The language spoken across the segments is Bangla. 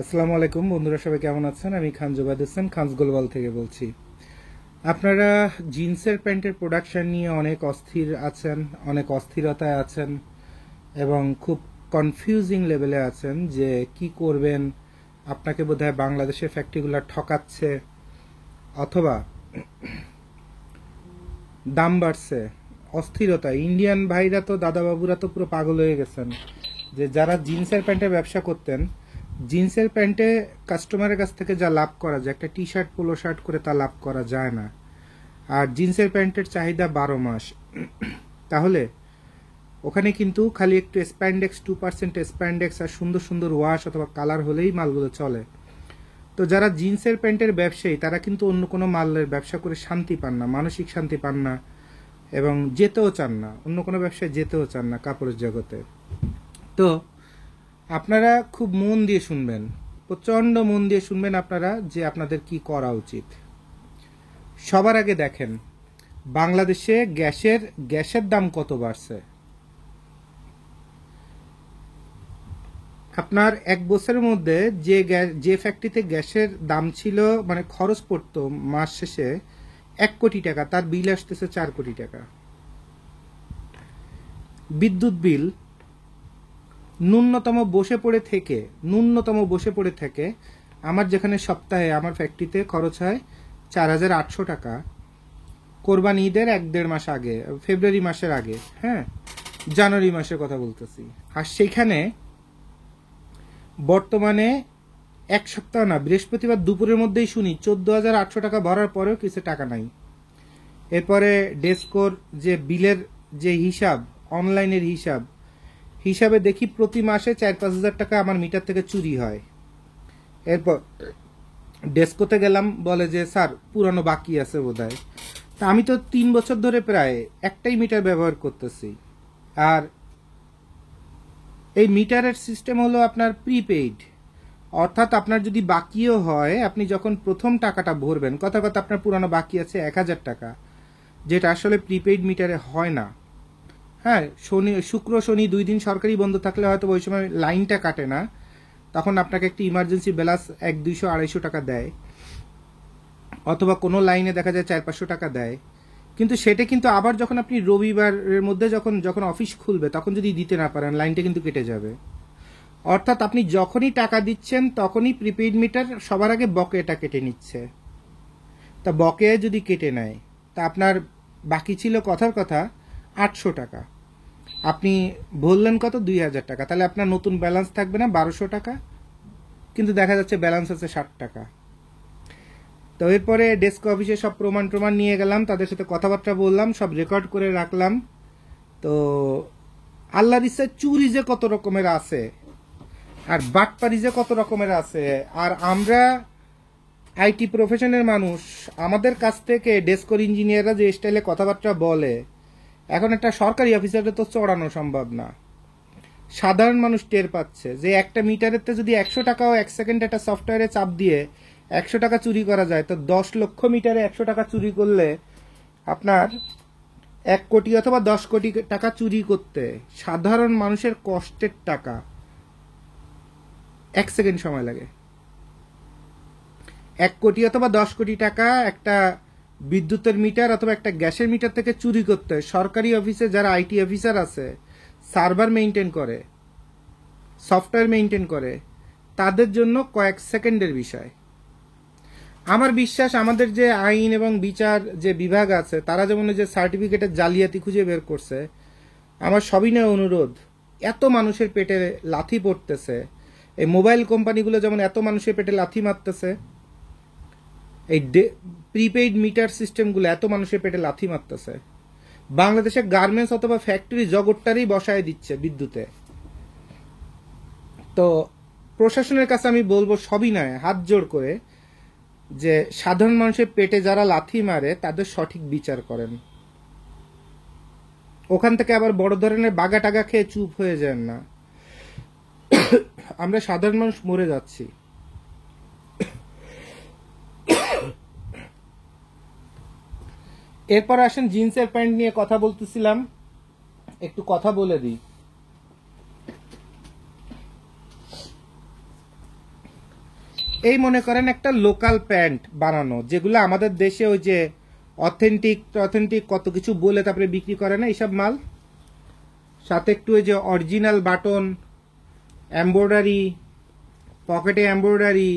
আসসালামু আলাইকুম বন্ধুরা, সবাই কেমন আছেন? আমি খান জুবাদ হোসেন খানস গ্লোবাল থেকে বলছি। আপনারা জিন্সের প্যান্টের প্রোডাকশন নিয়ে অনেক অস্থির আছেন, অনেক অস্থিরতায় আছেন এবং খুব কনফিউজিং লেভেলে আছেন যে কি করবেন। আপনাকে বোধহয় বাংলাদেশের ফ্যাক্টরিগুলো ঠকাচ্ছে, অথবা দাম বাড়ছে, অস্থিরতা। ইন্ডিয়ান ভাইরা তো, দাদাবাবুরা তো পুরো পাগল হয়ে গেছেন যে যারা জিন্সের প্যান্টের ব্যবসা করতেন, জিন্সের প্যান্টে কাস্টমারের কাছ থেকে যা লাভ করা যায়, একটা টি শার্ট পোলো শার্ট করে তা লাভ করা যায় না। আর জিন্সের প্যান্টের চাহিদা 12 মাস। তাহলে ওখানে কিন্তু খালি একটু স্প্যান্ডেক্স, 2% স্প্যান্ডেক্স আর সুন্দর সুন্দর ওয়াশ অথবা কালার হলেই মালগুলো চলে। তো যারা জিন্সের প্যান্টের ব্যবসায়ী তারা কিন্তু অন্য কোনো মালের ব্যবসা করে শান্তি পান না, মানসিক শান্তি পান না এবং যেতেও চান না, অন্য কোনো ব্যবসায় যেতেও চান না কাপড়ের জগতে। তো আপনারা খুব মন দিয়ে শুনবেন, প্রচণ্ড মন দিয়ে শুনবেন আপনারা, যে আপনাদের কি করা উচিত। সবার আগে দেখেন বাংলাদেশে গ্যাসের দাম কত বাড়ছে। আপনার এক বছরের মধ্যে যে ফ্যাক্টরিতে গ্যাসের দাম ছিল, মানে খরচ পড়তো মাস শেষে 1 কোটি টাকা, তার বিল আসতেছে 4 কোটি টাকা। বিদ্যুৎ বিল ন্যূনতম বসে পড়ে থেকে আমার যেখানে সপ্তাহে আমার ফ্যাক্টরিতে খরচ হয় 4,800 টাকা কোরবানি ঈদের 1-1.5 মাস আগে, ফেব্রুয়ারি মাসের আগে, হ্যাঁ, জানুয়ারি মাসের কথা বলতেছি। আর সেইখানে বর্তমানে এক সপ্তাহ না, বৃহস্পতিবার দুপুরের মধ্যেই শুনি 14,800 টাকা ভরার পরেও কিছু টাকা নাই। এরপরে ডেস্কোর যে বিলের যে হিসাব, অনলাইনের হিসাবে দেখি প্রতি মাসে 4-5 হাজার টাকা আমার মিটার থেকে চুরি হয়। এরপর ডেস্কোতে গেলাম, বলে যে স্যার পুরানো বাকি আছে বোধহয়। তা আমি তো 3 বছর ধরে প্রায় একটাই মিটার ব্যবহার করতেছি। আর এই মিটারের সিস্টেম হলো আপনার প্রিপেইড, অর্থাৎ আপনার যদি বাকিও হয়, আপনি যখন প্রথম টাকাটা ভরবেন, কথা আপনার পুরানো বাকি আছে 1,000 টাকা, যেটা আসলে প্রিপেইড মিটারে হয় না। হ্যাঁ, শুক্র শনি 2 দিন সরকারি বন্ধ থাকলে হয়তো ওই সময় লাইনটা কাটে না, তখন আপনাকে একটি ইমার্জেন্সি ব্যালান্স 100-200-250 টাকা দেয়, অথবা কোনো লাইনে দেখা যায় 400-500 টাকা দেয়। কিন্তু সেটা কিন্তু আবার যখন আপনি রবিবারের মধ্যে যখন অফিস খুলবে তখন যদি দিতে না পারেন, লাইনটা কিন্তু কেটে যাবে। অর্থাৎ আপনি যখনই টাকা দিচ্ছেন তখনই প্রিপেইড মিটার সবার আগে বকেয়াটা কেটে নিচ্ছে। তা বকেয়া যদি কেটে নেয়, তা আপনার বাকি ছিল কথার কথা 800 টাকা, আপনি বললেন কত 2,000 টাকা, তাহলে আপনার নতুন ব্যালেন্স থাকবে না 1,200 টাকা, কিন্তু দেখা যাচ্ছে ব্যালেন্স আছে 60 টাকা। তো এরপরে ডেস্ক অফিসে সব প্রমাণ নিয়ে গেলাম, তাদের সাথে কথাবার্তা বললাম, সব রেকর্ড করে রাখলাম। তো আল্লাহর ইচ্ছায় চুরি যে কত রকমের আছে আর বাটপারি যে কত রকমের আছে, আর আমরা আইটি প্রফেশনের মানুষ, আমাদের কাছ থেকে ডেস্কর ইঞ্জিনিয়াররা যে স্টাইলে কথাবার্তা বলে, এখন একটা সরকারি অফিসারে তো চড়ানো সম্ভব না। সাধারণ মানুষ টের পাচ্ছে যে একটা মিটারেতে যদি 100 টাকাও 1 সেকেন্ড একটা সফটওয়্যারে চাপ দিয়ে 100 টাকা চুরি করা যায়, তো 10 লক্ষ মিটারে 100 টাকা চুরি করলে আপনার 1 কোটি অথবা 10 কোটি টাকা চুরি করতে সাধারণ মানুষের কষ্টের টাকা 1 সেকেন্ড সময় লাগে। 1 কোটি অথবা 10 কোটি টাকা একটা বিদ্যুতের মিটার অথবা একটা গ্যাসের মিটার থেকে চুরি করতে সরকারি অফিসে যারা আইটি অফিসার আছে, সার্ভার মেইনটেইন করে, সফটওয়্যার মেইনটেইন করে, তাদের জন্য কয়েক সেকেন্ডের বিষয়। আমার বিশ্বাস আমাদের যে আইন এবং বিচার যে বিভাগ আছে, তারা যেমন যে সার্টিফিকেটের জালিয়াতি খুঁজে বের করছে, আমার সবিনয় অনুরোধ, এত মানুষের পেটে লাথি পড়তেছে, এই মোবাইল কোম্পানিগুলো যেমন এত মানুষের পেটে লাথি মারতেছে, এই প্রিপেইড মিটার সিস্টেমগুলো এত মানুষের পেটে লাথি মারতেছে, বাংলাদেশে গার্মেন্টস অথবা ফ্যাক্টরি জগৎটারই বসায় দিচ্ছে বিদ্যুতে। তো প্রশাসনের কাছে আমি বলবো সবিনয় হাত জোড় করে, যে সাধারণ মানুষের পেটে যারা লাথি মারে তাদের সঠিক বিচার করেন। ওখান থেকে আবার বড় ধরনের বাগা টাগা খেয়ে চুপ হয়ে যান না। আমরা সাধারণ মানুষ মরে যাচ্ছি। এরপর আসেন জিন্সের প্যান্ট নিয়ে কথা বলতেছিলাম, একটু কথা বলে দিই। এই মনে করেন একটা লোকাল প্যান্ট বানানো, যেগুলো আমাদের দেশে ওই যে অথেন্টিক অথেন্টিক কত কিছু বলে তারপরে বিক্রি করে না এইসব মাল, সাথে একটু ওই যে অরিজিনাল বাটন, এমব্রয়ডারি, পকেটে এমব্রয়ডারি,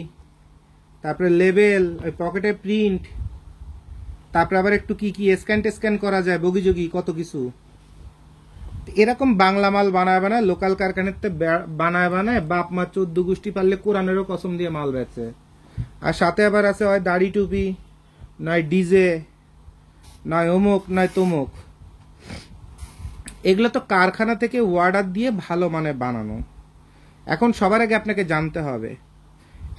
তারপরে লেবেল, ওই পকেটে প্রিন্ট, তারপরে আবার একটু কি কি স্ক্যান টেস্ক্যান করা যায়, বগিযোগি কত কিছু। এরকম বাংলা মাল বানায় বানায় লোকাল কারখানাতে বানায় বানায় বাপ মা 14 গোষ্ঠী পারলে কোরআনেরও কসম দিয়ে মাল বেচে। আর সাথে আবার আছে হয় দাড়ি টুপি, নয় ডিজে, নয় অমুক নয় তমুক। এগুলো তো কারখানা থেকে অর্ডার দিয়ে ভালো মানে বানানো। এখন সবার আগে আপনাকে জানতে হবে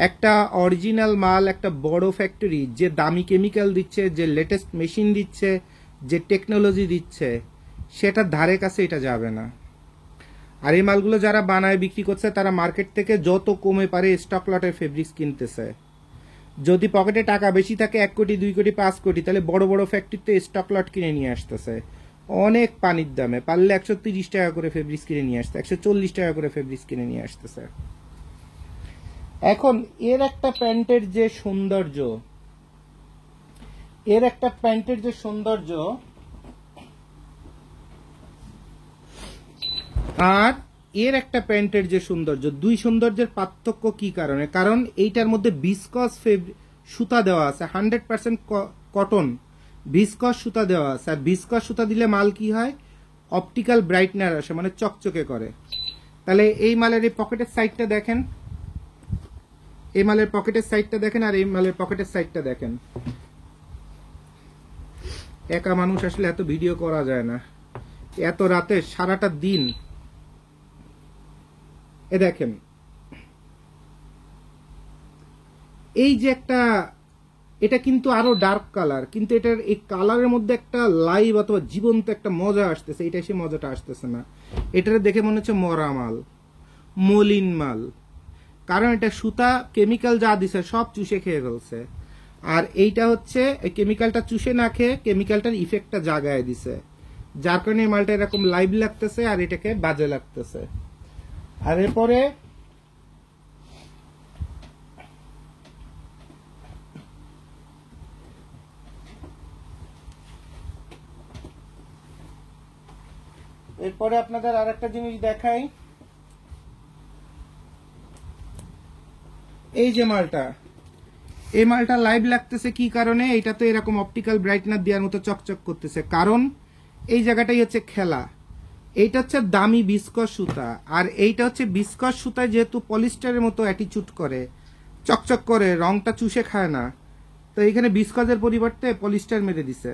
একটা অরিজিনাল মাল, একটা বড় ফ্যাক্টরি যে দামি কেমিক্যাল দিচ্ছে, যে লেটেস্ট মেশিন দিচ্ছে, যে টেকনোলজি দিচ্ছে, সেটার ধারে কাছে এটা যাবে না। আর এই মালগুলো যারা বানায় বিক্রি করছে তারা মার্কেট থেকে যত কমে পারে স্টক লটের ফেব্রিক্স কিনতেছে। যদি পকেটে টাকা বেশি থাকে 1 কোটি 2 কোটি 5 কোটি, তাহলে বড় বড় ফ্যাক্টরিতে স্টক লট কিনে নিয়ে আসতেছে অনেক পানির দামে, পারলে 130 টাকা করে ফেব্রিক্স কিনে নিয়ে আসতে, 140 টাকা করে ফেব্রিক্স কিনে নিয়ে আসতেছে। এখন এর একটা প্যান্টের যে সৌন্দর্য, এর একটা প্যান্টের যে সৌন্দর্য আর এর একটা প্যান্টের যে সৌন্দর্য, দুই সৌন্দর্যের পার্থক্য কি কারণে? কারণ এইটার মধ্যে ভিসকস সুতা দেওয়া আছে, 100% কটন ভিসকস সুতা দেওয়া আছে। আর ভিসকস সুতা দিলে মাল কি হয়, অপটিক্যাল ব্রাইটনার আসে, মানে চকচকে করে। তাহলে এই মালের এই পকেটের সাইডটা দেখেন, এই মালের পকেটের সাইডটা দেখেন, আর এই মালের পকেটের সাইডটা দেখেন। একা মানুষ আসলে এত ভিডিও করা যায় না, এত রাতে সারাটা দিন। এ দেখেন, এই যে একটা, এটা কিন্তু আরো ডার্ক কালার, কিন্তু এটার এই কালারের মধ্যে একটা লাইভ অথবা জীবন্ত একটা মজা আসতেছে, এটা সে মজাটা আসতেছে না। এটার দেখে মনে হচ্ছে মরা মাল, মলিন মাল, কারণ এটা সুতা কেমিক্যাল যা দিছে সব চুষে খেয়ে ফেলছে। আর এইটা হচ্ছে এই কেমিক্যালটা চুষে না খেয়ে কেমিক্যালটার ইফেক্টটা জাগায় দিছে, যার কারণে এই মালটা এরকম লাইভ লাগতেছে আর এটাকে বাজে লাগতেছে। আর এরপরে আপনাদের আর একটা জিনিস দেখাই। এই যে মালটা, এই মালটা লাইভ লাগতেছে কি কারণে? এটা তো এরকম অপটিক্যাল ব্রাইটনার দেওয়ার মতো চকচক করতেছে, কারণ এই জায়গাটাই হচ্ছে খেলা। এইটা হচ্ছে দামি ভিসকস সুতা, আর এইটা হচ্ছে ভিসকস সুতায় যেহেতু পলিস্টারের মতো অ্যাটিচিউড করে, চকচক করে, রংটা চুষে খায় না, তো এইখানে ভিসকসের পরিবর্তে পলিস্টার মেরে দিছে।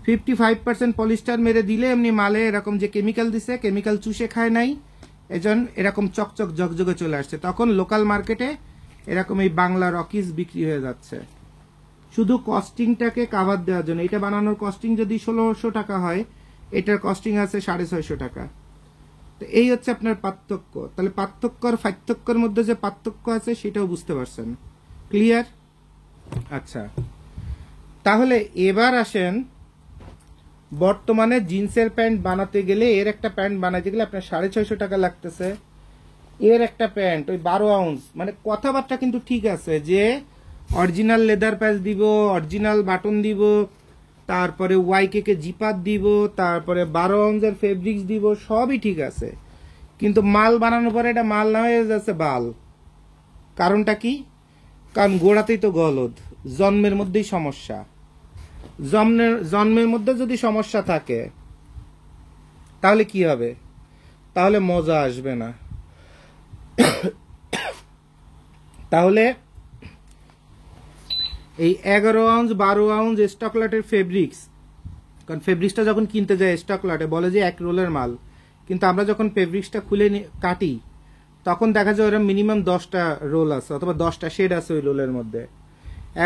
55% পলিস্টার মেরে দিলে এমনি মালে এরকম যে কেমিক্যাল দিছে, কেমিক্যাল চুষে খায় নাই, এজন্য এরকম চকচক জগজগে চলে আসছে। তখন লোকাল মার্কেটে এরকম এই বাংলা রকিজ বিক্রি হয়ে যাচ্ছে শুধু কস্টিংটাকে কাভার দেওয়ার জন্য। এটা বানানোর কস্টিং যদি 1600 টাকা হয়, এটার কস্টিং আছে 650 টাকা। তো এই হচ্ছে আপনার পার্থক্য। তাহলে পার্থক্যের মধ্যে যে পার্থক্য আছে সেটাও বুঝতে পারছেন। ক্লিয়ার? আচ্ছা, তাহলে এবার আসেন, বর্তমানে জিন্সের প্যান্ট বানাতে গেলে, এর একটা প্যান্ট বানাতে গেলে আপনার 650 টাকা লাগতেছে। এর একটা প্যান্ট ওই 12 আউন্স, মানে কথাবার্তা কিন্তু ঠিক আছে যে অরিজিনাল লেদার প্যাচ দিব, অরিজিনাল বাটন দিব, তারপরে ওয়াইকে কে জিপার দিব, তারপরে 12 আউন্সের ফেব্রিক্স দিব, সবই ঠিক আছে। কিন্তু মাল বানানোর পরে এটা মাল না হয়ে যাচ্ছে বাল। কারণটা কি? কারণ গোড়াতেই তো গলদ, জন্মের মধ্যেই সমস্যা। জন্মের মধ্যে যদি সমস্যা থাকে তাহলে কি হবে? তাহলে মজা আসবে না। তাহলে এই 11 আউন্স 12 আউন্স স্টকলটের ফেব্রিক্স, কারণ ফেব্রিক্সটা যখন কিনতে যায় স্টকলটে বলে যে 1 রোলের মাল, কিন্তু আমরা যখন ফেব্রিক্সটা খুলে কাটি তখন দেখা যায় ওরা মিনিমাম 10টা রোল আছে অথবা 10টা শেড আছে ওই রোলের মধ্যে।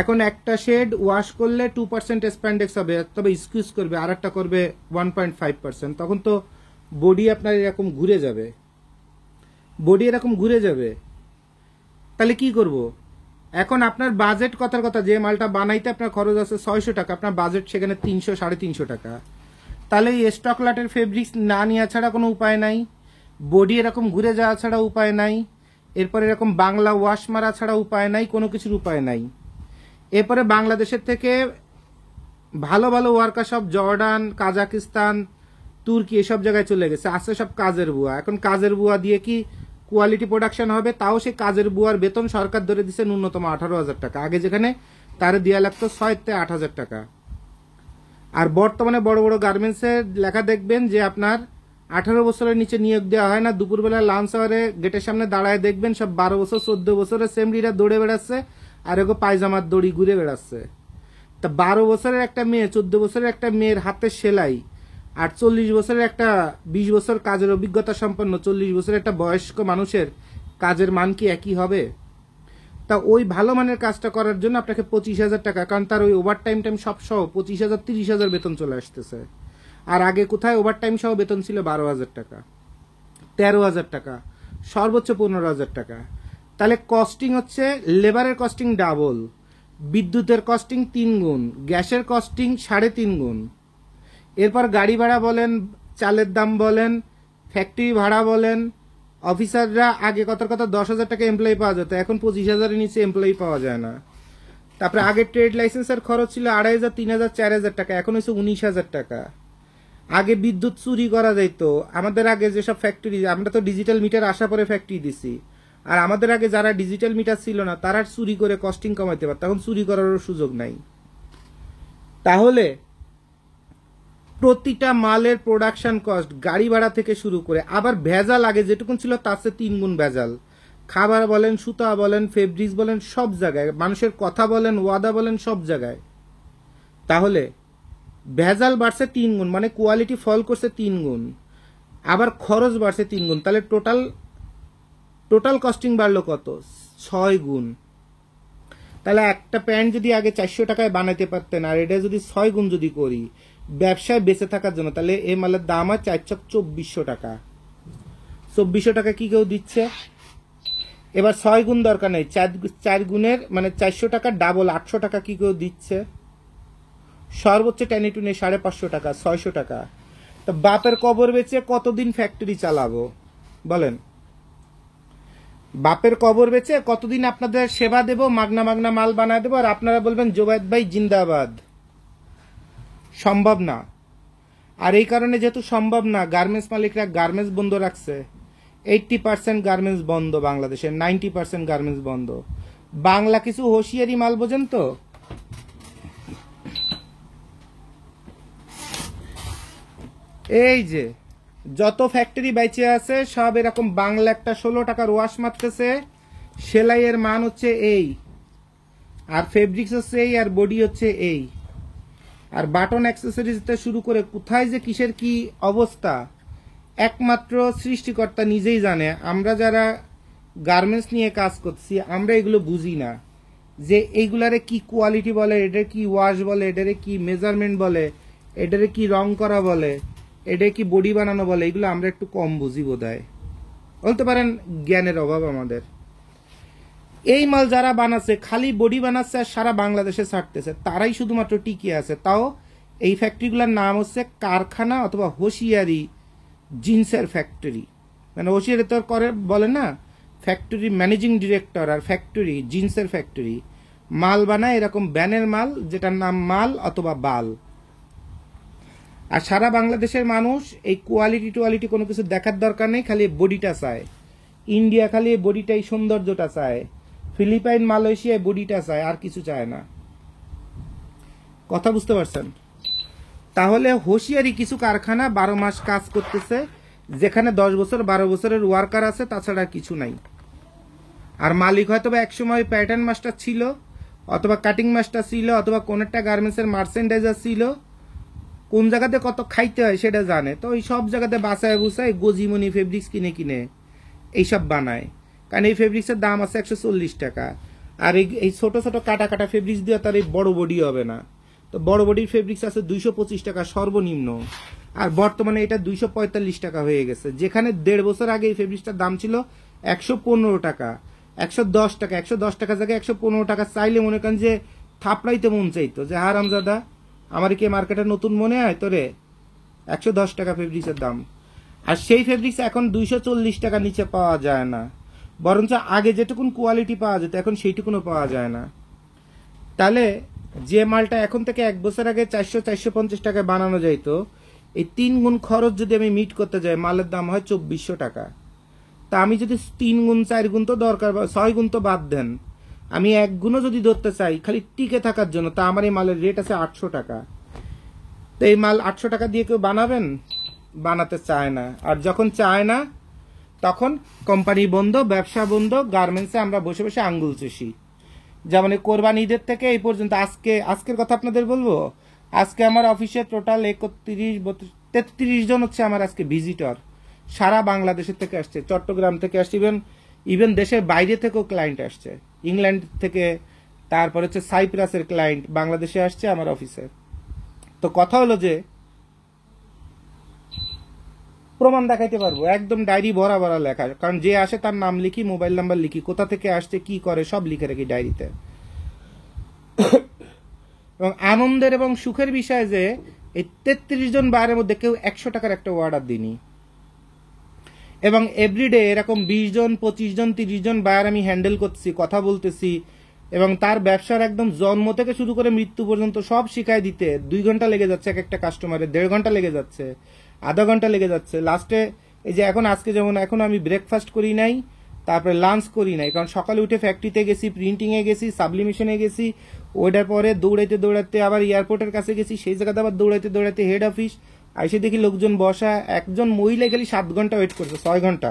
এখন একটা শেড ওয়াশ করলে 2% স্প্যান্ডেক্স হবে, তবে স্কুইজ করবে, আর একটা করবে 1.5%। তখন তো বডি আপনার এরকম ঘুরে যাবে, বডি এরকম ঘুরে যাবে। তাহলে কি করব? এখন আপনার বাজেট, কথার কথা, যে মালটা বানাইতে আপনার খরচ আছে 600 টাকা, আপনার বাজেট সেখানে 300 350 টাকা। তাহলে এই স্টকলটের ফেব্রিক্স না নেওয়া ছাড়া কোনো উপায় নাই, বডি এরকম ঘুরে যাওয়া ছাড়া উপায় নাই, এরপর এরকম বাংলা ওয়াশ মারা ছাড়া উপায় নাই, কোনো কিছুর উপায় নাই। এরপরে বাংলাদেশের থেকে ভালো ভালো ওয়ার্কার সব জর্ডান, কাজাকিস্তান, তুর্কি এসব জায়গায় চলে গেছে, আসছে সব কাজের বুয়া। এখন কাজের বুয়া দিয়ে কি কোয়ালিটি প্রোডাকশন হবে? তাও সেই কাজের বুয়ার বেতন সরকার ধরে দিচ্ছে ন্যূনতম 18,000 টাকা। আগে যেখানে তার দেওয়া লাগতো 6-8,000 টাকা। আর বর্তমানে বড় বড় গার্মেন্টসের লেখা দেখবেন যে আপনার 18 বছরের নিচে নিয়োগ দেওয়া হয় না। দুপুরবেলা লাঞ্চ আওয়ারে গেটের সামনে দাঁড়ায় দেখবেন সব 12 বছর 14 বছরের সেমরিরা দৌড়ে বেড়াচ্ছে, আর এগো পায়জামার দড়ি ঘুরে বেড়াচ্ছে। তা 12 বছরের একটা মেয়ে, 14 বছরের একটা মেয়ের হাতে সেলাই, আর 40 বছরের একটা 20 বছর কাজের অভিজ্ঞতা সম্পন্ন 40 বছরের একটা বয়স্ক মানুষের কাজের মান কি একই হবে? তা ওই ভালো মানের কাজটা করার জন্য আপনাকে 25,000 টাকা, কারণ তার ওই ওভার টাইম সব সহ 25,000 30,000 বেতন চলে আসতেছে। আর আগে কোথায় ওভার টাইম সহ বেতন ছিল 12,000 টাকা, 13,000 টাকা, সর্বোচ্চ 15,000 টাকা। তাহলে কস্টিং হচ্ছে লেবারের কস্টিং ডাবল, বিদ্যুতের কস্টিং 3 গুণ, গ্যাসের কস্টিং 3.5 গুণ। এরপর গাড়ি ভাড়া বলেন, চালের দাম বলেন, ফ্যাক্টরি ভাড়া বলেন। অফিসাররা আগে কত 10,000 টাকা এমপ্লয়ি পাওয়া যেত, এখন 25,000-এর নিচে এমপ্লয়ি পাওয়া যায় না। তারপরে আগে ট্রেড লাইসেন্সের খরচ ছিল 2,500, 3,000, 4,000 টাকা, এখন হচ্ছে 19,000 টাকা। আগে বিদ্যুৎ চুরি করা যাইতো। আমাদের আগে যেসব ফ্যাক্টরি, আমরা তো ডিজিটাল মিটার আসা পরে ফ্যাক্টরি দিছি, আর আমাদের আগে যারা ডিজিটাল মিটার ছিল না তারা চুরি করে কস্টিং কমাইতে পারত, এখন চুরি করারও সুযোগ নাই। তাহলে প্রতিটা মালের প্রোডাকশন কস্ট, গাড়ি ভাড়া থেকে শুরু করে, আবার ভেজাল আগে যেটুকুন ছিল তার চেয়ে 3 গুণ ভেজাল। খাবার বলেন, সুতা বলেন, ফেব্রিক্স বলেন, সব জায়গায় মানুষের কথা বলেন, ওয়াদা বলেন, সব জায়গায়। তাহলে ভেজাল বাড়ছে 3 গুণ, মানে কোয়ালিটি ফল করছে 3 গুণ, আবার খরচ বাড়ছে 3 গুণ। তাহলে টোটাল কস্টিং বাড়লো কত? 6 গুণ। তাহলে একটা প্যান্ট যদি আগে 400 টাকায় বানাইতে পারতেন, আর এটা যদি 6 গুণ যদি করি ব্যবসায় বেঁচে থাকার জন্য, তাহলে এই মালের দাম হয় 4,24,000 টাকা। 24,000 টাকা কি কেউ দিচ্ছে? এবার 6 গুণ দরকার নেই, 4 গুণের মানে 400 টাকা ডাবল 800 টাকা কি কেউ দিচ্ছে? সর্বোচ্চ টেনে টুনে 550 টাকা, 600 টাকা। তো বাপের কবর বেচে কতদিন ফ্যাক্টরি চালাবো বলেন? বাপের কবর বেচে কতদিন আপনাদের সেবা দেব, মাগনা মাগনা মাল বানায় দেবো, আর আপনারা বলবেন জোবায়েদ ভাই জিন্দাবাদ? সম্ভব না। আর এই কারণে যেহেতু সম্ভব না, গার্মেন্টস মালিকরা গার্মেন্টস বন্ধ রাখছে। 80% গার্মেন্টস বন্ধ বাংলাদেশে, 90% গার্মেন্টস বন্ধ। বাংলা কিছু হুঁশিয়ারি মাল বোঝেন তো? এই যে যত ফ্যাক্টরি বাইচে আছে সব এরকম বাংলা একটা 16 টাকার ওয়াশ মারতেছে, সেলাইয়ের মান হচ্ছে এই, আর ফেব্রিক্স হচ্ছে এই, আর বডি হচ্ছে এই, আর বাটন অ্যাক্সেসরিজ থেকে শুরু করে কোথায় যে কিসের কি অবস্থা একমাত্র সৃষ্টিকর্তা নিজেই জানে। আমরা যারা গার্মেন্টস নিয়ে কাজ করছি আমরা এগুলো বুঝি না, যে এইগুলারে কি কোয়ালিটি বলে, এটার কি ওয়াশ বলে, এটারে কি মেজারমেন্ট বলে, এটারে কি রং করা বলে, এটা কি বডি বানানো বলে, এগুলো আমরা একটু কম বুঝি বোধহয়। বলতে পারেন জ্ঞানের অভাব আমাদের। এই মাল যারা বানাচ্ছে, খালি বডি বানাচ্ছে আর সারা বাংলাদেশে ছাড়তেছে, তারাই শুধুমাত্র টিকে আছে। তাও এই ফ্যাক্টরিগুলোর নাম হচ্ছে কারখানা অথবা হোশিয়ারি জিন্সের ফ্যাক্টরি। মানে হোশিয়ারি তো করে বলে না, ফ্যাক্টরি ম্যানেজিং ডিরেক্টর, আর ফ্যাক্টরি জিন্সের ফ্যাক্টরি। মাল বানায় এরকম ব্যানের মাল, যেটার নাম মাল অথবা বাল। আর সারা বাংলাদেশের মানুষ এই কোয়ালিটি কোনো কিছু দেখার দরকার নেই, খালি বডিটা চায়। ইন্ডিয়া খালি বডিটাই সৌন্দর্যটা চায়, ফিলিপাইন মালয়েশিয়ায় বডিটা চায়, আর কিছু চায় না। কথা বুঝতে পারছেন? তাহলে হুঁশিয়ারি কিছু কারখানা 12 মাস কাজ করতেছে, যেখানে 10 বছর 12 বছরের ওয়ার্কার আছে, তাছাড়া কিছু নাই। আর মালিক হয়তো বা একসময় প্যাটার্ন মাস্টার ছিল, অথবা কাটিং মাস্টার ছিল, অথবা কোন একটা গার্মেন্টসের মার্চেন্ডাইজার ছিল, কোন জায়গাতে কত খাইতে হয় সেটা জানে। তো ওই সব জায়গাতে বাসায় বুসায় গজিমনি ফেব্রিক্স কিনে এইসব বানায়। কারণ এই ফেব্রিক্সের দাম আছে 140 টাকা, আর এই ছোট ছোট কাটা কাটা ফেব্রিক্স দিয়ে তার এই বড় বডি হবে না। তো বড় বডির ফেব্রিক্স আছে 225 টাকা সর্বনিম্ন, আর বর্তমানে এটা 245 টাকা হয়ে গেছে। যেখানে 1.5 বছর আগে এই ফেব্রিক্সটার দাম ছিল 115 টাকা, 110 টাকা, 110 টাকা জায়গায় 115 টাকা চাইলে মনে করেন যে থাপড়াইতে মন চাইতো, যে হারামজাদা আমার কি মার্কেটে নতুন মনে হয় তোরে? 110 টাকা ফেব্রিক্সের দাম। আর সেই ফেব্রিক্স এখন 240 টাকা নিচে পাওয়া যায় না। বরঞ্চ আগে যেটুকুন কোয়ালিটি পাওয়া যেত এখন সেইটুকুনও পাওয়া যায় না। তাহলে যে মালটা এখন থেকে 1 বছর আগে 400-450 টাকায় বানানো যাইতো, এই 3 গুণ খরচ যদি আমি মিট করতে যাই মালের দাম হয় 2400 টাকা। তা আমি যদি 3 গুণ 4 গুণ তো দরকার, 6 গুণ তো বাদ দেন, আমি 1 গুণও যদি ধরতে চাই খালি টিকে থাকার জন্য, তা আমার এই মালের রেট আছে 800 টাকা। তো এই মাল 800 টাকা দিয়ে কেউ বানাবেন? বানাতে চায় না। আর যখন চায় না তখন কোম্পানি বন্ধ, ব্যবসা বন্ধ, গার্মেন্টসে আমরা বসে বসে আঙ্গুল চুষি। যেমন কোরবানি ঈদের থেকে এই পর্যন্ত আজকের কথা আপনাদের বলবো, আজকে আমার অফিসে টোটাল 33 জন হচ্ছে আমার আজকে ভিজিটর, সারা বাংলাদেশের থেকে আসছে, চট্টগ্রাম থেকে আসছে, ইভেন দেশের বাইরে থেকেও ক্লায়েন্ট আসছে, ইংল্যান্ড থেকে, তারপর হচ্ছে সাইপ্রাসের ক্লায়েন্ট বাংলাদেশে আসছে আমার অফিসে। তো কথা হলো যে প্রমাণ দেখাইতে পারবো, একদম ডায়েরি ভরা ভরা লেখা, কারণ যে আসে তার নাম লিখি, মোবাইল নাম্বার লিখি, কোথা থেকে আসছে, কি করে, সব লিখে রাখি ডায়েরিতে। এবং আনন্দের এবং সুখের বিষয় যে এই 33 জন বায়ারের মধ্যে কেউ 100 টাকার একটা অর্ডার দিনি। এবং এভরিডে এরকম 20 জন, 25 জন, 30 জন বায়ার আমি হ্যান্ডেল করতেছি, কথা বলতেছি, এবং তার ব্যবসার একদম জন্ম থেকে শুরু করে মৃত্যু পর্যন্ত সব শিখাই দিতে 2 ঘন্টা লেগে যাচ্ছে, এক একটা কাস্টমারের 1.5 ঘন্টা লেগে যাচ্ছে, আধা ঘন্টা লেগে যাচ্ছে। লাস্টে এই যে এখন আজকে যেমন এখন আমি ব্রেকফাস্ট করি নাই, তারপরে লাঞ্চ করি নাই, কারণ সকালে উঠে ফ্যাক্টরিতে গেছি, প্রিন্টিংয়ে গেছি, সাবলিমেশনে গেছি, ওইটার পরে দৌড়াইতে দৌড়াইতে আবার এয়ারপোর্টের কাছে গেছি, সেই জায়গাতে আবার দৌড়াইতে দৌড়াইতে হেড অফিস এসে দেখি লোকজন বসা, একজন মহিলা গেলি 7 ঘন্টা ওয়েট করছে, 6 ঘন্টা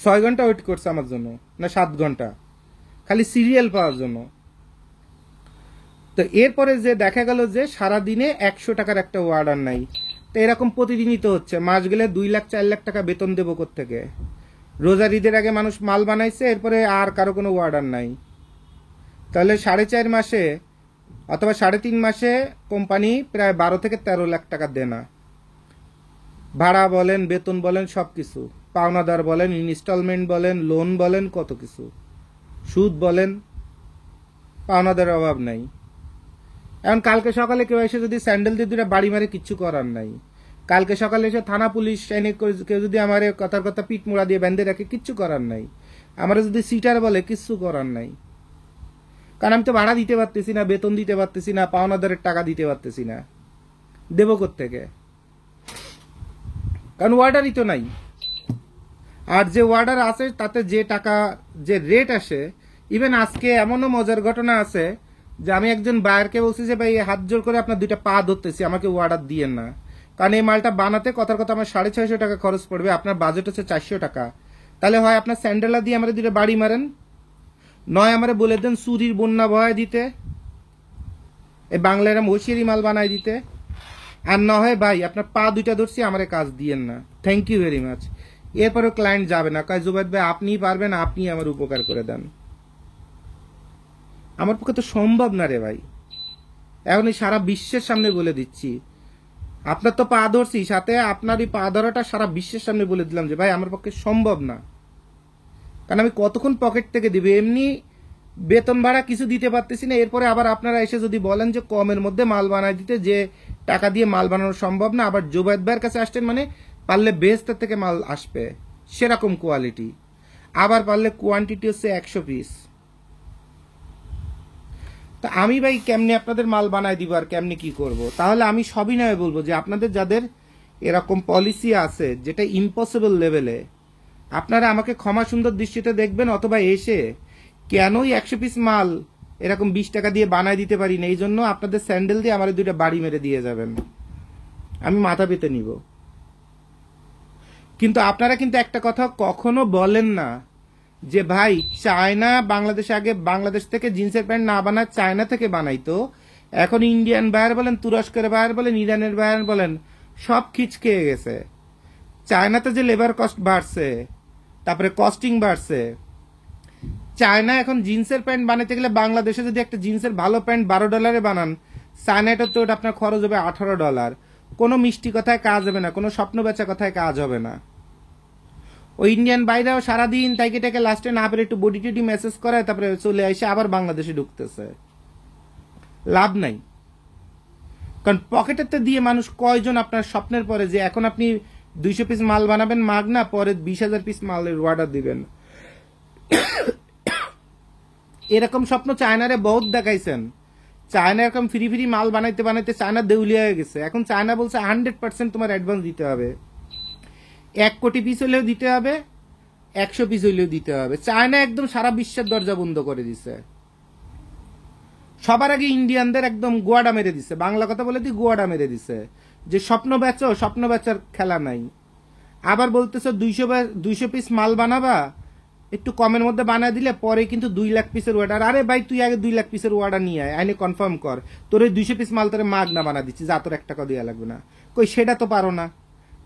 6 ঘন্টা ওয়েট করছে আমার জন্য, না 7 ঘন্টা, খালি সিরিয়াল পাওয়ার জন্য। তো এরপরে যে দেখা গেল যে সারাদিনে 100 টাকার একটা অর্ডার নাই। তো এরকম প্রতিদিনই তো হচ্ছে, মাস গেলে 2 লাখ 4 লাখ টাকা বেতন দেবো কোত্থেকে? রোজার ঈদের আগে মানুষ মাল বানাইছে, এরপরে আর কারো কোনো অর্ডার নাই। তাহলে 4.5 মাসে অথবা 3.5 মাসে কোম্পানি প্রায় 12 থেকে 13 লাখ টাকা দেনা, ভাড়া বলেন, বেতন বলেন, সবকিছু, পাওনাদার বলেন, ইনস্টলমেন্ট বলেন, লোন বলেন, কত কিছু, সুদ বলেন, পাওনাদারের অভাব নাই। এখন কালকে সকালে কেউ এসে যদি স্যান্ডেল দিয়ে 2টা বাড়ি মারে, কিচ্ছু করার নাই। কালকে সকালে এসে থানা পুলিশ এনে কেউ যদি আমার কথার কথা পিঠ মোড়া দিয়ে বেঁধে রাখে, কিচ্ছু করার নাই। আমার যদি সিটার বলে, কিচ্ছু করার নাই, কারণ আমি তো ভাড়া দিতে পারতেছি না, বেতন দিতে পারতেছি না, পাওনাদারের টাকা দিতে পারতেছি না, দেবো কোত্থেকে? কারণ অর্ডারই তো নাই। আর যে অর্ডার আছে তাতে যে টাকা, যে রেট আসে, ইভেন আজকে এমনও মজার ঘটনা আছে যে আমি একজন বায়ারকে বলছি যে ভাই হাত জোর করে আপনার 2টা পা ধরতেছি, আমাকে অর্ডার দিয়েন না, কারণ এই মালটা বানাতে কথার কথা আমার 650 টাকা খরচ পড়বে, আপনার বাজেট হচ্ছে 400 টাকা। তাহলে হয় আপনার স্যান্ডেলা দিয়ে আমার 2টা বাড়ি মারেন, নয় আমারে বলে দেন চুরির বন্যা বহায় দিতে, এই বাংলা এরম হোশিয়ারি মাল বানায় দিতে, আর না হয় ভাই আপনার পা 2টা ধরছি, আমারে কাজ দিয়েন না, থ্যাংক ইউ ভেরি মাচ। এরপরেও ক্লায়েন্ট যাবে না, কয় জুবাইর ভাই আপনিই পারবেন, আপনি আমার উপকার করে দেন। আমার পক্ষে তো সম্ভব না রে ভাই। এখন এই সারা বিশ্বের সামনে বলে দিচ্ছি, আপনার তো পা ধরছি, সাথে আপনার এই পা ধরাটা সারা বিশ্বের সামনে বলে দিলাম যে ভাই আমার পক্ষে সম্ভব না, কারণ আমি কতক্ষণ পকেট থেকে দিবে, এমনি বেতন ভাড়া কিছু দিতে পারতেছি না, এরপরে আবার আপনারা এসে যদি বলেন যে কমের মধ্যে মাল বানায় দিতে, যে টাকা দিয়ে মাল বানানো সম্ভব না, আবার জুবাইর ভাইয়ের কাছে আসছেন মানে পারলে বেস্টের থেকে মাল আসবে সেরকম কোয়ালিটি, আবার পারলে কোয়ান্টিটি হচ্ছে 100 পিস। তা আমি ভাই কেমনে আপনাদের মাল বানায় দিব আর কেমনে কি করব? তাহলে আমি সবই নয় বলবো যে আপনাদের যাদের এরকম পলিসি আছে যেটা ইম্পসিবল লেভেলে, আপনারা আমাকে ক্ষমা সুন্দর দৃষ্টিতে দেখবেন, অথবা এসে কেনই 100 পিস মাল এরকম 20 টাকা দিয়ে বানায় দিতে পারি না, এই জন্য আপনাদের স্যান্ডেল দিয়ে আমার 2টা বাড়ি মেরে দিয়ে যাবেন, আমি মাথা পেতে নিব। কিন্তু আপনারা কিন্তু একটা কথা কখনো বলেন না যে ভাই চায়না বাংলাদেশে, আগে বাংলাদেশ থেকে জিন্সের প্যান্ট না বানায় চায়না থেকে বানাইতো, এখন ইন্ডিয়ান বায়ার বলেন, তুরস্কের বায়ার বলেন, ইরানের বায়ার বলেন, সব খিচকে গেছে। চায়নাতে যে লেবার কস্ট বাড়ছে, তারপরে কস্টিং বাড়ছে, চায়না এখন জিন্সের প্যান্ট বানাতে গেলে বাংলাদেশে যদি একটা জিন্সের ভালো প্যান্ট $12 বানান, চায়নাটা তো ওটা আপনার খরচ হবে $18। কোনো মিষ্টি কথায় কাজ হবে না, কোনো স্বপ্ন বেচা কথায় কাজ হবে না। ওই ইন্ডিয়ান বাইরেও সারাদিন তাইকে টাকে লাস্টে না পেরে একটু বডি টডি মেসেজ করায়, তারপরে চলে আসে আবার বাংলাদেশে ঢুকতেছে, লাভ নাই। কারণ পকেটেতে দিয়ে মানুষ কয়জন আপনার স্বপ্নের পরে যে এখন আপনি 200 পিস মাল বানাবেন মাগনা, পরে 20,000 পিস মালের অর্ডার দিবেন। এরকম স্বপ্ন চায়নারে বহুত দেখাইছেন। চায়না এরকম ফ্রি ফ্রি মাল বানাইতে বানাইতে চায়না দেউলিয়া হয়ে গেছে। এখন চায়না বলছে 100% তোমার অ্যাডভান্স দিতে হবে, 1 কোটি পিস হলেও দিতে হবে, 100 পিস হইলেও দিতে হবে। চায়না একদম সারা বিশ্বের দরজা বন্ধ করে দিছে। সবার আগে ইন্ডিয়ানদের একদম গোয়াডা মেরে দিছে, বাংলা কথা বলে দি গোয়াডা মেরে দিছে, যে স্বপ্ন বেচো, স্বপ্ন বেচার খেলা নাই। আবার বলতেছো 200 পিস মাল বানাবা, একটু কমের মধ্যে বানায় দিলে পরে কিন্তু 2 লাখ পিসের অর্ডার। আরে ভাই তুই আগে 2 লাখ পিসের অর্ডার নিয়ে আয়, আইনে কনফার্ম কর, তোর ওই 200 পিস মাল তোরে মাগনা বানা দিচ্ছি, যা তোর 1 টাকা দেওয়া লাগবে না। কই সেটা তো পারো না,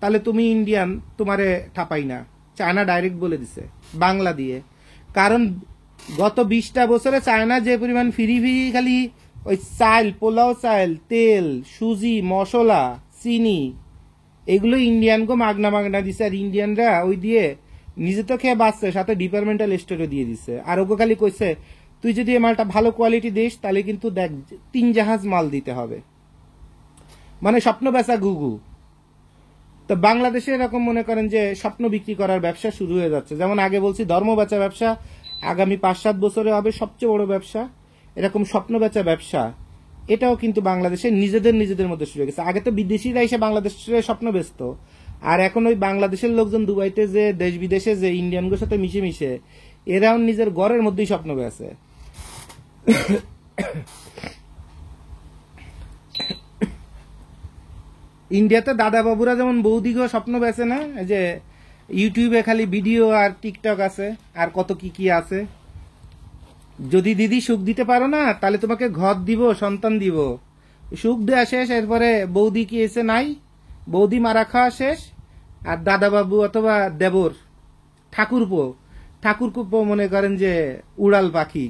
তাহলে তুমি ইন্ডিয়ান, তোমারে ঠাপাই না। চায়না ডাইরেক্ট বলে দিছে বাংলা দিয়ে। কারণ গত 20টা বছরে চায়না যে পরিমাণ ফ্রি ফ্রি খালি ওই চাল, পোলাও চাল, তেল, সুজি, মশলা, চিনি, এগুলো ইন্ডিয়ানকে মাগনা মাগনা দিছে। আর ইন্ডিয়ানরা ওই দিয়ে নিজে তো খেয়ে বাঁচছে, সাথে ডিপার্টমেন্টাল স্টোরে দিয়ে দিছে। আর ওকে খালি কইছে তুই যদি এই মালটা ভালো কোয়ালিটি দিস তাহলে কিন্তু দেখ 3 জাহাজ মাল দিতে হবে, মানে স্বপ্ন বেচা গুগু। তো বাংলাদেশে এরকম মনে করেন যে স্বপ্ন বিক্রি করার ব্যবসা শুরু হয়ে যাচ্ছে। যেমন আগে বলছি ধর্ম বেচা ব্যবসা আগামী 5-7 বছরে হবে সবচেয়ে বড় ব্যবসা, এরকম স্বপ্ন বেচা ব্যবসা এটাও কিন্তু বাংলাদেশে নিজেদের মধ্যে শুরু হয়ে গেছে। আগে তো বিদেশিরা এসে বাংলাদেশের স্বপ্ন বেচত, আর এখন ওই বাংলাদেশের লোকজন দুবাইতে যে দেশ বিদেশে যে ইন্ডিয়ানদের সাথে মিশে মিশে এরাও নিজের ঘরের মধ্যেই স্বপ্ন বেচে। ইন্ডিয়াতে দাদা বাবুরা যেমন বৌদিগো স্বপ্ন বেচে না, যে ইউটিউবে খালি ভিডিও আর টিকটক আছে আর কত কি কি আছে। যদি দিদি সুখ দিতে পারো না তাহলে তোমাকে ঘর দিব, সন্তান দিব। সুখ দেওয়া শেষ, এরপরে বৌদি কি এসে নাই, বৌদি মারা খাওয়া শেষ, আর দাদা বাবু অথবা দেবর ঠাকুরপো মনে করেন যে উড়াল পাখি।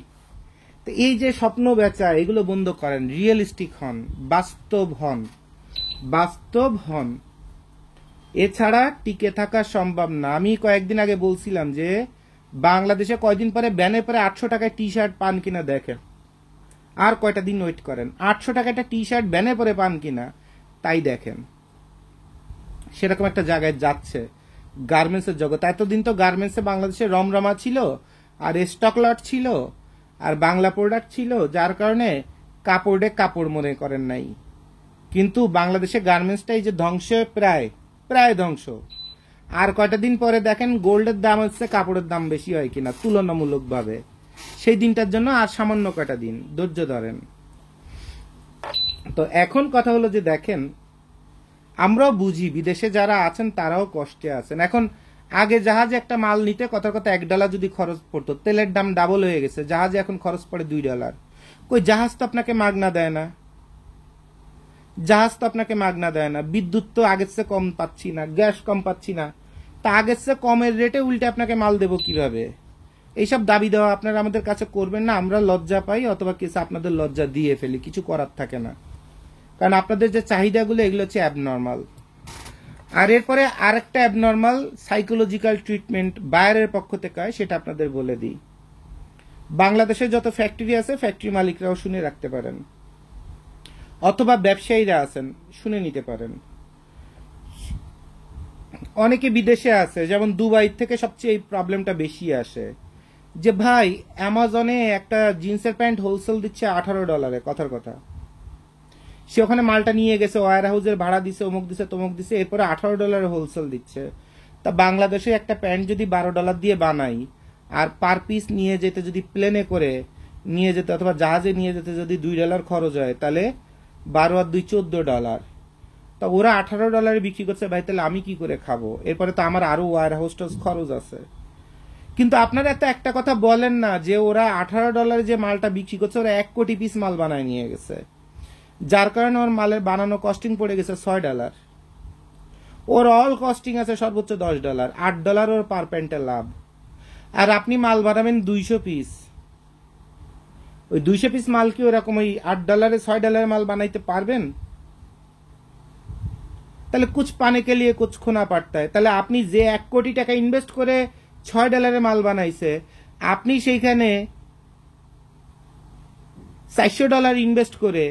তো এই যে স্বপ্ন বেচা এগুলো বন্ধ করেন, রিয়েলিস্টিক হন, বাস্তব হন, এছাড়া টিকে থাকা সম্ভব না। আমি কয়েকদিন আগে বলছিলাম যে বাংলাদেশে কয়দিন পরে ব্যানে পরে 800 টাকায় টি শার্ট পান কিনা দেখেন, আর কয়টা দিন ওয়েট করেন, 800 টাকায় একটা টি শার্ট ব্যানে পরে পান কিনা তাই দেখেন। সেরকম একটা জায়গায় যাচ্ছে গার্মেন্টসের জগৎ। এতদিন তো গার্মেন্টসে বাংলাদেশে রমরমা ছিল, আর স্টক লট ছিল, আর বাংলা প্রোডাক্ট ছিল, যার কারণে কাপড় মনে করেন নাই। কিন্তু বাংলাদেশে গার্মেন্টসটাই যে ধ্বংস, প্রায় ধ্বংস। আর কয়টা দিন পরে দেখেন গোল্ডের দাম হচ্ছে কাপড়ের দাম বেশি হয় কিনা তুলনামূলকভাবে। সেই দিনটার জন্য আর সামান্য কয়টা দিন ধৈর্য ধরেন। তো এখন কথা হলো যে দেখেন, আমরাও বুঝি বিদেশে যারা আছেন তারাও কষ্টে আছেন। এখন আগে জাহাজে একটা মাল নিতে কথার কথা $1 যদি খরচ পড়তো, তেলের দাম ডাবল হয়ে গেছে, জাহাজে এখন খরচ পড়ে $2। কই জাহাজ তো আপনাকে মাগনা দেয় না, বিদ্যুৎ তো আগের চেয়ে কম পাচ্ছি না, গ্যাস কম পাচ্ছি না, তা আগের চেয়ে কমের রেটে উল্টে আপনাকে মাল দেবো কিভাবে? এইসব দাবি দেওয়া আপনারা আমাদের কাছে করবেন না, আমরা লজ্জা পাই, অথবা কিছু আপনাদের লজ্জা দিয়ে ফেলি, কিছু করার থাকে না। কারণ আপনাদের যে চাহিদাগুলো এগুলো হচ্ছে অ্যাবনর্মাল। আর এরপরে আরেকটা অ্যাবনর্মাল সাইকোলজিক্যাল ট্রিটমেন্ট বায়ারের পক্ষ থেকে হয়, সেটা আপনাদের বলে দিই। বাংলাদেশে যত ফ্যাক্টরি আছে ফ্যাক্টরি মালিকরাও শুনে রাখতে পারেন, অথবা ব্যবসায়ীরা আছেন শুনে নিতে পারেন। অনেকে বিদেশে আছে, যেমন দুবাই থেকে সবচেয়ে এই প্রবলেমটা বেশি আসে, যে ভাই অ্যামাজনে একটা জিন্সের প্যান্ট হোলসেল দিচ্ছে $18, কথার কথা। সে ওখানে মালটা নিয়ে গেছে, ওয়ার হাউসের ভাড়া দিছে, অমুক দিছে তমুক দিছে, এরপরে $18 হোলসেল দিচ্ছে। তা বাংলাদেশে একটা প্যান্ট যদি $12 দিয়ে বানাই, আর পার পিস নিয়ে যেতে যদি প্লেনে করে নিয়ে যেতে অথবা জাহাজে নিয়ে যেতে যদি $2 খরচ হয়, তাহলে 12 আর 2 $14। তা ওরা $18 বিক্রি করছে, ভাই তাহলে আমি কি করে খাবো? এরপরে তো আমার আরো ওয়ার হাউস খরচ আছে। কিন্তু আপনারা এত একটা কথা বলেন না যে ওরা $18 যে মালটা বিক্রি করছে, ওরা 1 কোটি পিস মাল বানায় নিয়ে গেছে, যার কারণে ওর মালের বানানো কস্টিং পড়ে গেছে $6। ওর অল কস্টিং আছে সর্বোচ্চ $10, $8 ওর পার প্যান্টের লাভ। আর আপনি মাল বানাবেন 200 পিস, ওই 200 পিস মাল কি ওরকম ওই $8 $6 মাল বানাইতে পারবেন? তাহলে কুছ পানে কে লিয়ে কুছ খোনা পড়তা है। তাহলে আপনি যে 1 কোটি টাকা ইনভেস্ট করে $6 মাল বানাইছে, আপনি সেইখানে $400 ইনভেস্ট করে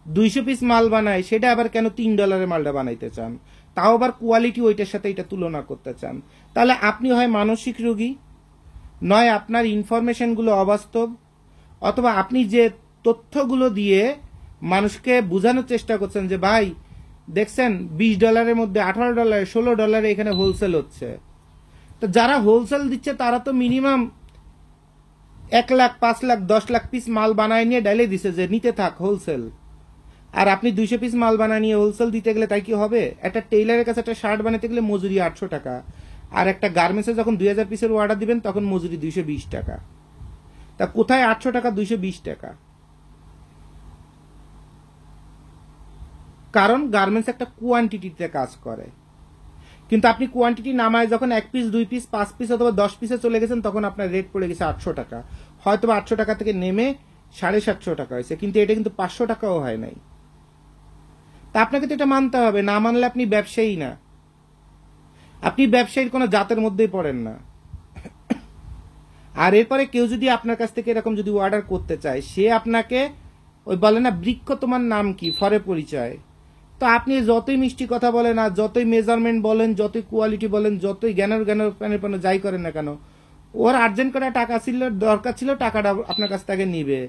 200 পিস মাল বানায়, সেটা আবার কেন $3 মালটা বানাইতে চান? তাও আবার কোয়ালিটি ওইটার সাথে এটা তুলনা করতে চান, তাহলে আপনি হয় মানসিক রোগী, নয় আপনার ইনফরমেশনগুলো অবাস্তব, অথবা আপনি যে তথ্যগুলো দিয়ে মানুষকে বোঝানোর চেষ্টা করছেন যে ভাই দেখছেন $20 মধ্যে $18 $16 এখানে হোলসেল হচ্ছে, তো যারা হোলসেল দিচ্ছে তারা তো মিনিমাম 1 লাখ 5 লাখ 10 লাখ পিস মাল বানায় নিয়ে ডাইলে দিছে যে নিতে থাক হোলসেল, আর আপনি 200 পিস মাল বানায় নিয়ে হোলসেল দিতে গেলে তাই কি হবে? একটা টেইলারের কাছে একটা শার্ট বানাতে গেলে মজুরি 800 টাকা, আর একটা গার্মেন্টসে যখন 2000 পিসের অর্ডার দিবেন তখন মজুরি 220 টাকা। তা কোথায় 800 টাকা 220 টাকা? কারণ গার্মেন্টস একটা কোয়ান্টিটিতে কাজ করে, কিন্তু আপনি কোয়ান্টিটি নামায় যখন 1 পিস 2 পিস 5 পিস অথবা 10 পিসে চলে গেছেন তখন আপনার রেট পড়ে গেছে 800 টাকা, হয়তো 800 টাকা থেকে নেমে 750 টাকা হয়েছে, কিন্তু এটা কিন্তু 500 টাকাও হয় নাই। তা আপনাকে তো এটা মানতে হবে, না মানলে আপনি ব্যবসায়ী না, আপনি ব্যবসায়ীর কোনো জাতের মধ্যেই পড়েন না। আর এরপরে কেউ যদি আপনার কাছ থেকে এরকম যদি অর্ডার করতে চায়, সে আপনাকে ওই বলে না বৃক্ষ তোমার নাম কি ফরে পরিচয়, তো আপনি যতই মিষ্টি কথা বলেন আর যতই মেজারমেন্ট বলেন, যতই কোয়ালিটি বলেন, যতই জ্ঞানের প্যানের যাই করেন না কেন, ওর আর্জেন্ট করে টাকা ছিল, দরকার ছিল, টাকাটা আপনার কাছ থেকে নিবে,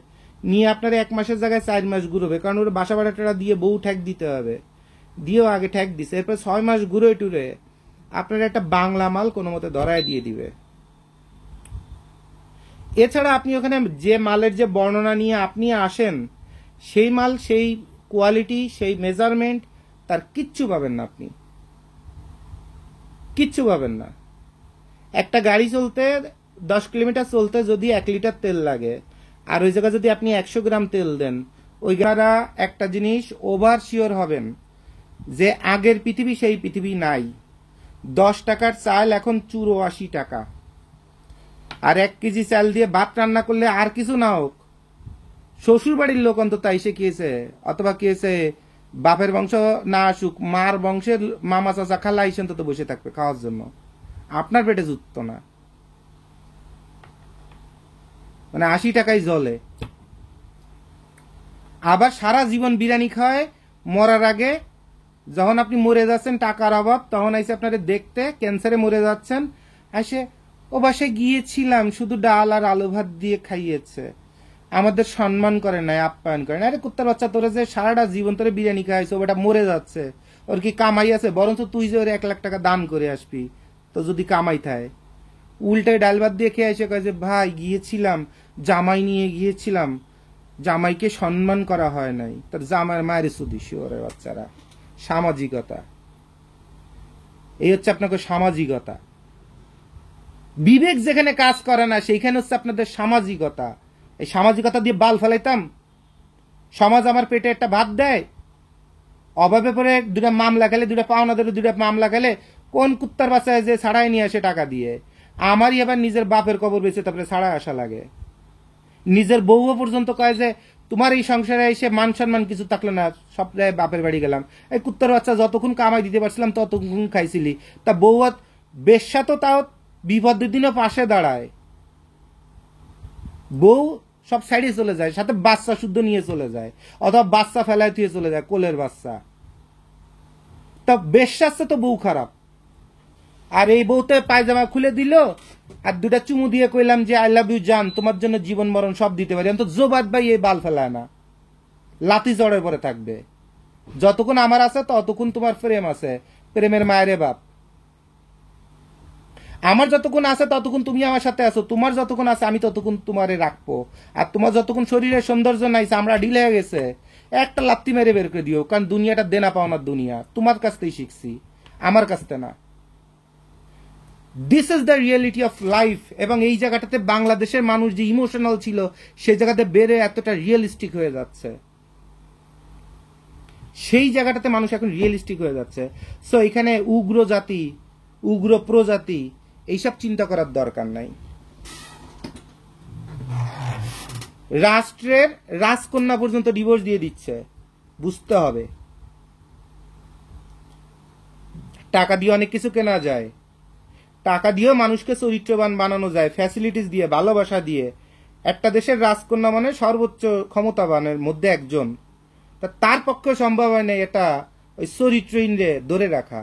নিয়ে আপনার 1 মাসের জায়গায় 4 মাস ঘুরবে, কারণ ওর বাসা ভাড়াটা দিয়ে বউ ঠ্যাক দিতে হবে, দিয়েও আগে ঠ্যাক দিছে, এরপর 6 মাস ঘুরে টুরে আপনার একটা বাংলা মাল কোনো মতে ধরায় দিয়ে দিবে। এছাড়া আপনি ওখানে যে মালের যে বর্ণনা নিয়ে আপনি আসেন, সেই মাল, সেই কোয়ালিটি, সেই মেজারমেন্ট, তার কিচ্ছু পাবেন না, আপনি কিচ্ছু পাবেন না। একটা গাড়ি চলতে 10 কিলোমিটার চলতে যদি 1 লিটার তেল লাগে, আর ওই জায়গায় যদি আপনি 100 গ্রাম তেল দেন, ওই গাড়া একটা জিনিস ওভার শিওর হবেন যে আগের পৃথিবী সেই পৃথিবী নাই। 10 টাকার চাল এখন 84 টাকা, আর 1 কেজি চাল দিয়ে ভাত রান্না করলে আর কিছু না হোক, শ্বশুর বাড়ির লোক অন্তত এসে খেয়েছে, অথবা খেয়েছে বাপের বংশ না আসুক, মার বংশের মামা চাচা খালা এসে অন্তত বসে থাকবে খাওয়ার জন্য, আপনার পেটে জুটতো না, মানে 80 টাকায় জ্বলে। আবার সারা জীবন বিরিয়ানি খায়, মরার আগে যখন আপনি মরে যাচ্ছেন টাকার অভাব, তখন এসে আপনারা দেখতে ক্যান্সারে মরে যাচ্ছেন, এসে ও বাসায় গিয়েছিলাম শুধু ডাল আর আলু ভাত দিয়ে খাইয়েছে, আমাদের সম্মান করে নাই, আপ্যায়ন করে না। আরে কুত্তার বাচ্চা, তোরা যে সারাটা জীবন তোরে বিরিয়ানি খাইছো, ওটা মরে যাচ্ছে, ওর কি কামাই আছে? বরঞ্চ তুই যে ওর 1 লাখ টাকা দান করে আসবি, তো যদি কামাই থাকে। উল্টায় ডাল ভাত দিয়ে খেয়ে এসে কয় যে ভাই গিয়েছিলাম, জামাই নিয়ে গিয়েছিলাম, জামাইকে সম্মান করা হয় নাই, তার জামাইয়ের মায়ের সুদিসি ওরে বাচ্চারা। সামাজিকতা, এই হচ্ছে আপনাকে সামাজিকতা। বিবেক যেখানে কাজ করে না সেইখানে হচ্ছে আপনাদের সামাজিকতা। এই সামাজিকতা দিয়ে বাল ফেলাইতাম, সমাজ আমার পেটে একটা ভাত দেয়, অভাবে পরে 2টা মামলা খেলে, 2টা পাওনাদের 2টা মামলা খেলে, কোন কুত্তার বাচ্চায় যে ছাড়াই নিয়ে আসে টাকা দিয়ে, আমারই আবার নিজের বাপের কবর বেঁচে তারপরে ছাড়াই আসা লাগে। নিজের বউও পর্যন্ত কয় যে তোমার এই সংসারে এসে মান সম্মান কিছু থাকলো না, সব বাপের বাড়ি গেলাম। এই কুত্তার বাচ্চা যতক্ষণ কামাই দিতে পারছিলাম ততক্ষণ খাইছিলি, তা বউ বেশ্যা তো তাও বিপদের দিনও পাশে দাঁড়ায়, বউ সব সাইডে চলে যায়, সাথে বাচ্চা শুদ্ধ নিয়ে চলে যায়, অথবা বাচ্চা ফেলায় দিয়ে চলে যায়, কোলের বাচ্চা। তা বেশ্যাচ্ছে তো বউ খারাপ, আর এই বউতে পায়জামা খুলে দিল আর 2টা চুমু দিয়ে কইলাম যে আই লাভ ইউ জান, তোমার জন্য জীবন মরণ সব দিতে পারি, অন্তত জোবাদ ভাই এই বাল ফেলায় না, লাতি চড়ে পরে থাকবে। যতক্ষণ আমার আছে ততক্ষণ তোমার প্রেম আছে, প্রেমের মায়েরে বাপ। আমার যতক্ষণ আছে ততক্ষণ তুমি আমার সাথে আছো, তোমার যতক্ষণ আছে আমি ততক্ষণ তোমারে রাখবো, আর তোমার যতক্ষণ শরীরের সৌন্দর্য নাই, আমরা ঢিলে হয়ে গেছে, একটা লাত্তি মেরে বের করে দিও, কারণ দুনিয়াটা দেনা পাওনার দুনিয়া, তোমার কাছ থেকেই শিখছি, আমার কাছ থেকে না। This is the reality of life. এবং এই জায়গাটাতে বাংলাদেশের মানুষ যে ইমোশনাল ছিল, সেই জায়গাতে বেড়ে এতটা রিয়েলিস্টিক হয়ে যাচ্ছে, সেই জায়গাটাতে মানুষ এখন রিয়েলিস্টিক হয়ে যাচ্ছে। সো এখানে উগ্র জাতি, উগ্র প্রজাতি, এইসব চিন্তা করার দরকার নাই। রাষ্ট্রের রাজকন্যা পর্যন্ত ডিভোর্স দিয়ে দিচ্ছে, বুঝতে হবে। টাকা দিয়ে অনেক কিছু কেনা যায়, টাকা দিয়েও মানুষকে চরিত্রবান বানানো যায়, ফ্যাসিলিটিস দিয়ে, ভালোবাসা দিয়ে। একটা দেশের রাজকন্যা মানে সর্বোচ্চ ক্ষমতাবানের মধ্যে একজন, তা তার পক্ষে সম্ভব হয় না এটা ওই চরিত্রহীন রে ধরে রাখা।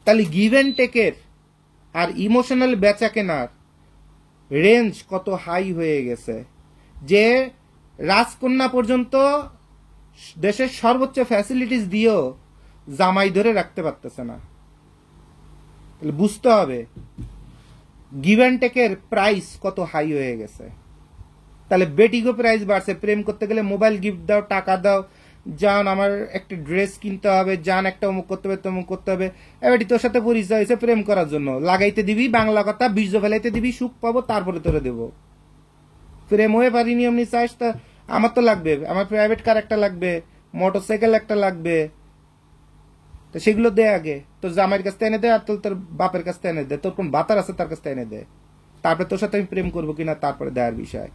তাহলে গিভ অ্যান্ড টেকের আর ইমোশনাল বেচা কেনার রেঞ্জ কত হাই হয়ে গেছে, যে রাজকন্যা পর্যন্ত দেশের সর্বোচ্চ ফ্যাসিলিটিস দিয়েও জামাই ধরে রাখতে পারতেছে না। তাহলে বুঝতে হবে গিভ অ্যান্ড টেকের প্রাইস কত হাই হয়ে গেছে। তাহলে বেটিগো প্রাইস বাড়ছে, প্রেম করতে গেলে মোবাইল গিফট দাও, টাকা দাও, যান আমার একটা ড্রেস কিনতে হবে, যান একটা অমুক করতে হবে, তমুক করতে হবে। এবারটি তোর সাথে পরিচয় হয়েছে প্রেম করার জন্য, লাগাইতে দিবি বাংলা কথা, বীর্য ফেলাইতে দিবি, সুখ পাবো, তারপরে তোরে দেবো। প্রেম হয়ে পারিনি এমনি চাইস, তা আমার তো লাগবে, আমার প্রাইভেট কার একটা লাগবে, মোটরসাইকেল একটা লাগবে, তো সেগুলো দে আগে। তোর জামাইয়ের কাছ থেকে এনে দে, আর তোর বাপের কাছ থেকে এনে দে, তোর কোন বাতার আছে তার কাছ থেকে এনে দে, তারপরে তোর সাথে আমি প্রেম করবো কিনা তারপরে দেওয়ার বিষয়।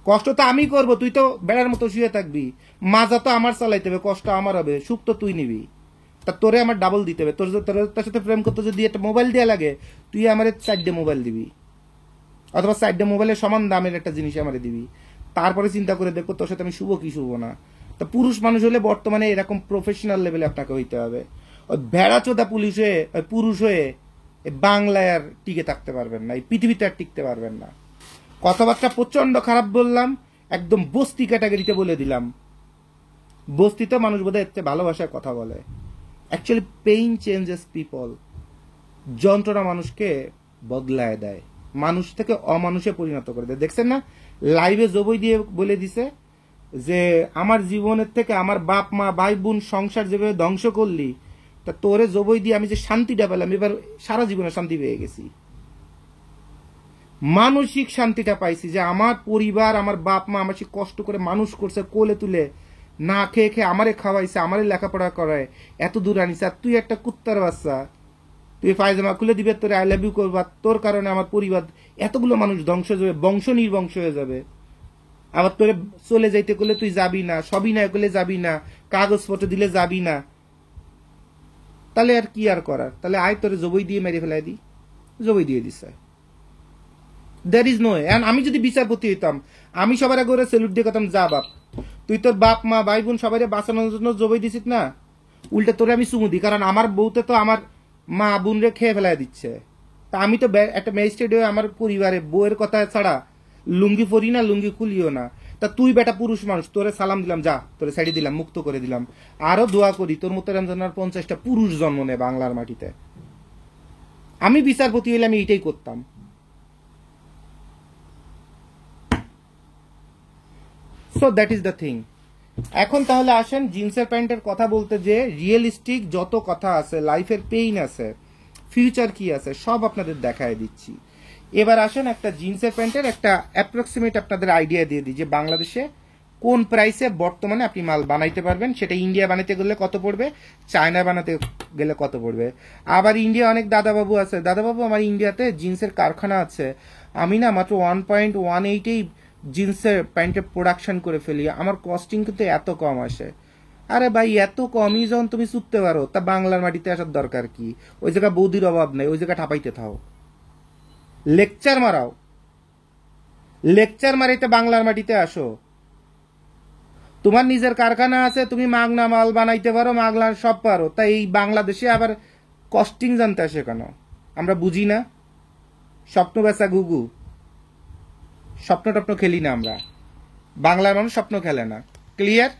কষ্ট তো আমি করবো, তুই তো বেড়ার মতো শুয়ে থাকবি, মাজা তো আমার চালাইতে হবে, কষ্ট আমার হবে, সুখ তো তুই নিবি, তা তোরে আমার ডাবল দিতে হবে। তোর সাথে প্রেম করতে যদি একটা মোবাইল দেওয়া লাগে, তুই আমার 4টে মোবাইল দিবি, অথবা 4টে মোবাইলের সমান দামের একটা জিনিস আমার দিবি, তারপরে চিন্তা করে দেখবো তোর সাথে আমি শুভ কি শুভ না। তা পুরুষ মানুষ হলে বর্তমানে এরকম প্রফেশনাল লেভেলে আপনাকে হইতে হবে। ওই ভেড়া চোদা পুলিশ হয়ে, পুরুষ হয়ে বাংলায় আর টিকে থাকতে পারবেন না, এই পৃথিবীতে আর টিকতে পারবেন না। কথাবার্তা প্রচন্ড খারাপ বললাম, একদম বস্তি ক্যাটাগরিতে বলে দিলাম। বস্তিতে মানুষ বোধহয় এর ভালোবাসায় কথা বলে। অ্যাকচুয়ালি পেইন চেঞ্জেস পিপল, যন্ত্রণা মানুষকে বদলায় দেয়, মানুষ থেকে অমানুষে পরিণত করে দেয়। দেখছেন না লাইভে জবই দিয়ে বলে দিছে যে আমার জীবনের থেকে আমার বাপ মা ভাই বোন সংসার যেভাবে ধ্বংস করলি, তা তোরে জবই দিয়ে আমি যে শান্তিটা পেলাম, এবার সারা জীবনে শান্তি পেয়ে গেছি, মানসিক শান্তিটা পাইছি, যে আমার পরিবার আমার বাপ মা আমার কষ্ট করে মানুষ করছে, কোলে তুলে না খেয়ে খেয়ে আমারে খাওয়াইছে, আমারে লেখাপড়া করায় এত দূর আনিছে, আর তুই একটা কুত্তার বাচ্চা, তুই পায়জামা খুলে দিবে, তোর আই লাভ ইউ করবা, তোর কারণে আমার পরিবার এতগুলো মানুষ ধ্বংস হয়ে যাবে, বংশ নির্বংশ হয়ে যাবে। আবার তোরে চলে যাইতে করলে তুই যাবি না, সবই না করলে যাবি না, কাগজপত্র দিলে যাবি না, তাহলে আর কি আর করার, তাহলে আয় তোরে জবই দিয়ে মেরে ফেলাই দি, জবই দিয়ে দিছে। There is no. আমি যদি বিচারপতি হইতাম, আমি সবার আগে ওরা সেলুট দিয়ে কথাম, যা বাপ, তুই তোর বাপ মা ভাই বোন সবাই বাঁচানোর জন্য জবই দিছিস না, উল্টে তোরে আমি চুমু দিই, কারণ আমার বউতে তো আমার মা বোন রে খেয়ে ফেলাই দিচ্ছে। তা আমি তো একটা ম্যাজিস্ট্রেট হয়ে আমার পরিবারে বউয়ের কথা ছাড়া লুঙ্গি পরি না, লুঙ্গি খুলিও না। তা তুই বেটা পুরুষ মানুষ, তোরে সালাম দিলাম, যা তোরে সাইডে দিলাম, মুক্ত করে দিলাম, আরো দোয়া করি তোর মতো রমজানের 50টা পুরুষ জন্ম নেয় বাংলার মাটিতে। আমি বিচারপতি হইলে আমি এইটাই করতাম। So that is the thing. এখন তাহলে আসেন জিন্সের প্যান্টের কথা বলতে, যে রিয়েলিস্টিক যত কথা আছে, লাইফের পেইন আছে, ফিউচার কি আছে, সব আপনাদের দেখায় দিচ্ছি। এবার আসেন একটা জিন্সের প্যান্টের একটা অ্যাপ্রক্সিমেট আপনাদের আইডিয়া দিয়ে দিই, যে বাংলাদেশে কোন প্রাইসে বর্তমানে আপনি মাল বানাইতে পারবেন। সেটা ইন্ডিয়া বানাইতে গেলে কত পড়বে, চায়না বানাতে গেলে কত পড়বে। আবার ইন্ডিয়া অনেক দাদাবাবু আছে, দাদাবাবু আমার ইন্ডিয়াতে জিন্সের কারখানা আছে, আমি না মাত্র 1.18-এই জিন্সের প্যান্টের প্রোডাকশন করে ফেলি, আমার কস্টিং কিন্তু এত কম আসে। আরে ভাই এত কমই যখন তুমি চুততে পারো, তা বাংলার মাটিতে আসার দরকার কি? ওই জায়গা বৌদির অভাব নেই, ওই জায়গা ঠাপাইতে থাও, লেকচার মারাও, লেকচার মারাইতে বাংলার মাটিতে আসো। তোমার নিজের কারখানা আছে, তুমি মাগনা মাল বানাইতে পারো, মাগনা সব পারো, তাই এই বাংলাদেশে আবার কস্টিং জানতে আসে কেন? আমরা বুঝি না? স্বপ্ন বেচা ঘুঘু, স্বপ্ন টপ্ন খেলি না আমরা, বাংলার মানুষ স্বপ্ন খেলে না। ক্লিয়ার?